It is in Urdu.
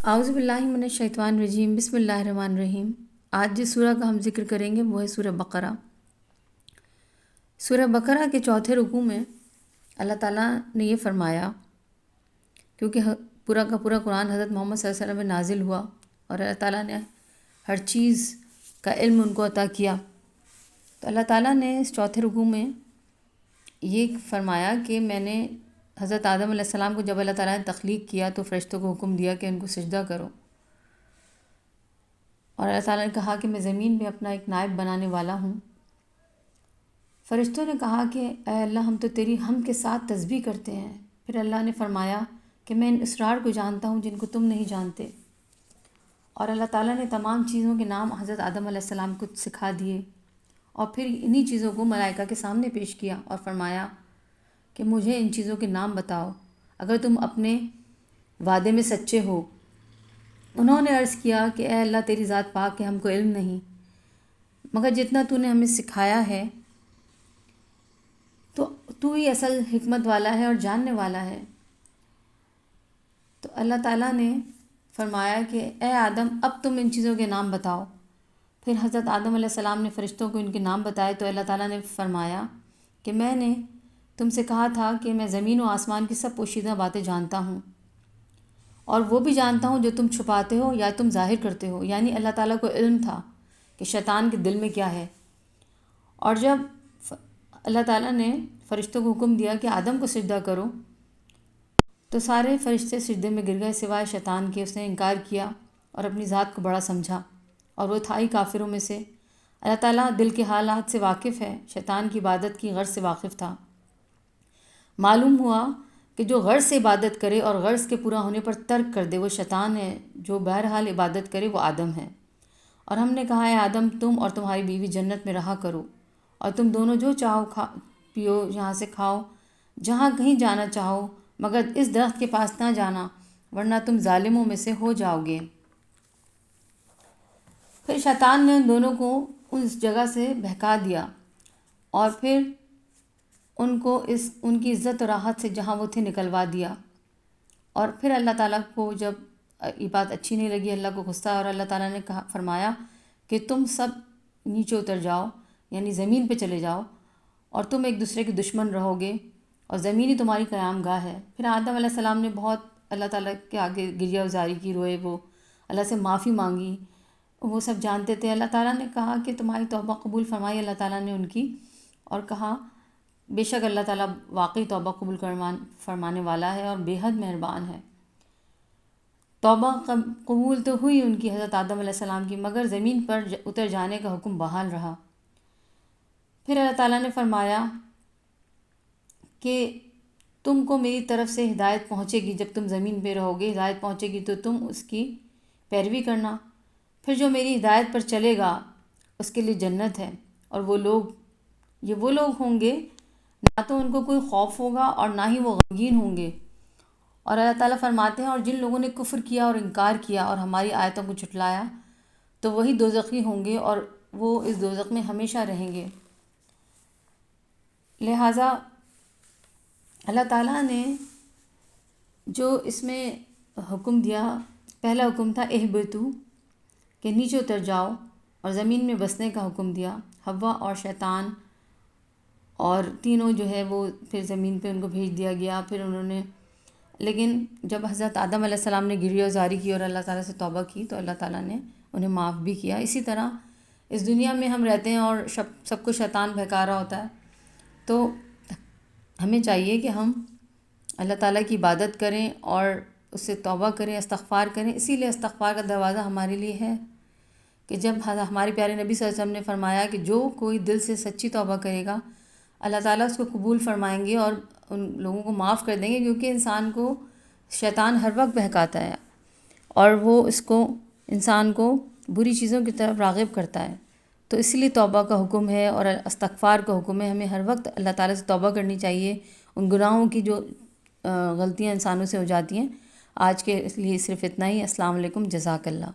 اعوذ باللہ من الشیطان الرجیم، بسم اللہ الرحمن الرحیم۔ آج جس سورہ کا ہم ذکر کریں گے وہ ہے سورہ بقرہ۔ سورہ بقرہ کے چوتھے رکوع میں اللہ تعالیٰ نے یہ فرمایا، کیونکہ پورا کا پورا قرآن حضرت محمد صلی اللہ علیہ وسلم میں نازل ہوا اور اللہ تعالیٰ نے ہر چیز کا علم ان کو عطا کیا، تو اللہ تعالیٰ نے اس چوتھے رکوع میں یہ فرمایا کہ میں نے حضرت آدم علیہ السلام کو جب اللہ تعالیٰ نے تخلیق کیا تو فرشتوں کو حکم دیا کہ ان کو سجدہ کرو، اور اللہ تعالیٰ نے کہا کہ میں زمین میں اپنا ایک نائب بنانے والا ہوں۔ فرشتوں نے کہا کہ اے اللہ، ہم تو تیری حمد کے ساتھ تسبیح کرتے ہیں۔ پھر اللہ نے فرمایا کہ میں ان اسرار کو جانتا ہوں جن کو تم نہیں جانتے، اور اللہ تعالیٰ نے تمام چیزوں کے نام حضرت آدم علیہ السلام کو سکھا دیے، اور پھر انہی چیزوں کو ملائکہ کے سامنے پیش کیا اور فرمایا کہ مجھے ان چیزوں کے نام بتاؤ اگر تم اپنے وعدے میں سچے ہو۔ انہوں نے عرض کیا کہ اے اللہ، تیری ذات پاک ہے، ہم کو علم نہیں، مگر جتنا تو نے ہمیں سکھایا ہے تو ہی اصل حکمت والا ہے اور جاننے والا ہے۔ تو اللہ تعالیٰ نے فرمایا کہ اے آدم، اب تم ان چیزوں کے نام بتاؤ۔ پھر حضرت آدم علیہ السلام نے فرشتوں کو ان کے نام بتائے تو اللہ تعالیٰ نے فرمایا کہ میں نے تم سے کہا تھا کہ میں زمین و آسمان کی سب پوشیدہ باتیں جانتا ہوں، اور وہ بھی جانتا ہوں جو تم چھپاتے ہو یا تم ظاہر کرتے ہو، یعنی اللہ تعالیٰ کو علم تھا کہ شیطان کے دل میں کیا ہے۔ اور جب اللہ تعالیٰ نے فرشتوں کو حکم دیا کہ آدم کو سجدہ کرو تو سارے فرشتے سجدے میں گر گئے سوائے شیطان کے۔ اس نے انکار کیا اور اپنی ذات کو بڑا سمجھا، اور وہ تھا ہی کافروں میں سے۔ اللہ تعالیٰ دل کے حالات سے واقف ہے، شیطان کی عبادت کی غرض سے واقف تھا۔ معلوم ہوا کہ جو غرض سے عبادت کرے اور غرض کے پورا ہونے پر ترک کر دے وہ شیطان ہے، جو بہرحال عبادت کرے وہ آدم ہے۔ اور ہم نے کہا ہے آدم، تم اور تمہاری بیوی جنت میں رہا کرو، اور تم دونوں جو چاہو پیو، یہاں سے کھاؤ، جہاں کہیں جانا چاہو، مگر اس درخت کے پاس نہ جانا ورنہ تم ظالموں میں سے ہو جاؤ گے۔ پھر شیطان نے ان دونوں کو اس جگہ سے بہکا دیا اور پھر ان کو ان کی عزت و راحت سے جہاں وہ تھے نکلوا دیا۔ اور پھر اللہ تعالیٰ کو جب یہ بات اچھی نہیں لگی، اللہ کو غصہ، اور اللہ تعالیٰ نے فرمایا کہ تم سب نیچے اتر جاؤ، یعنی زمین پہ چلے جاؤ، اور تم ایک دوسرے کے دشمن رہو گے، اور زمین ہی تمہاری قیام گاہ ہے۔ پھر آدم علیہ السلام نے بہت اللہ تعالیٰ کے آگے گریہ وزاری کی، روئے، وہ اللہ سے معافی مانگی، وہ سب جانتے تھے۔ اللہ تعالیٰ نے کہا کہ تمہاری توبہ قبول فرمائی اللہ تعالیٰ نے ان کی، اور کہا بے شک اللہ تعالیٰ واقعی توبہ قبول فرمانے والا ہے اور بے حد مہربان ہے۔ توبہ قبول تو ہوئی ان کی، حضرت آدم علیہ السلام کی، مگر زمین پر اتر جانے کا حکم بحال رہا۔ پھر اللہ تعالیٰ نے فرمایا کہ تم کو میری طرف سے ہدایت پہنچے گی، جب تم زمین پہ رہو گے ہدایت پہنچے گی تو تم اس کی پیروی کرنا، پھر جو میری ہدایت پر چلے گا اس کے لیے جنت ہے، اور وہ لوگ ہوں گے نہ تو ان کو کوئی خوف ہوگا اور نہ ہی وہ غمگین ہوں گے۔ اور اللہ تعالیٰ فرماتے ہیں اور جن لوگوں نے کفر کیا اور انکار کیا اور ہماری آیتوں کو جھٹلایا تو وہی دوزخی ہوں گے، اور وہ اس دوزخ میں ہمیشہ رہیں گے۔ لہٰذا اللہ تعالیٰ نے جو اس میں حکم دیا، پہلا حکم تھا اہبتو، کہ نیچے اتر جاؤ، اور زمین میں بسنے کا حکم دیا۔ حوا اور شیطان اور تینوں جو ہے وہ پھر زمین پہ ان کو بھیج دیا گیا۔ پھر انہوں نے، لیکن جب حضرت آدم علیہ السلام نے گریہ وزاری کی اور اللہ تعالیٰ سے توبہ کی تو اللہ تعالیٰ نے انہیں معاف بھی کیا۔ اسی طرح اس دنیا میں ہم رہتے ہیں اور سب کو شیطان بہکا رہا ہوتا ہے، تو ہمیں چاہیے کہ ہم اللہ تعالیٰ کی عبادت کریں اور اس سے توبہ کریں، استغفار کریں۔ اسی لیے استغفار کا دروازہ ہمارے لیے ہے کہ جب ہمارے پیارے نبی صلی اللہ علیہ وسلم نے فرمایا کہ جو کوئی دل سے سچی توبہ کرے گا اللہ تعالیٰ اس کو قبول فرمائیں گے اور ان لوگوں کو معاف کر دیں گے، کیونکہ انسان کو شیطان ہر وقت بہکاتا ہے اور وہ انسان کو بری چیزوں کی طرف راغب کرتا ہے۔ تو اس لیے توبہ کا حکم ہے اور استغفار کا حکم ہے، ہمیں ہر وقت اللہ تعالیٰ سے توبہ کرنی چاہیے ان گناہوں کی جو غلطیاں انسانوں سے ہو جاتی ہیں۔ آج کے لیے صرف اتنا ہی۔ السلام علیکم، جزاک اللہ۔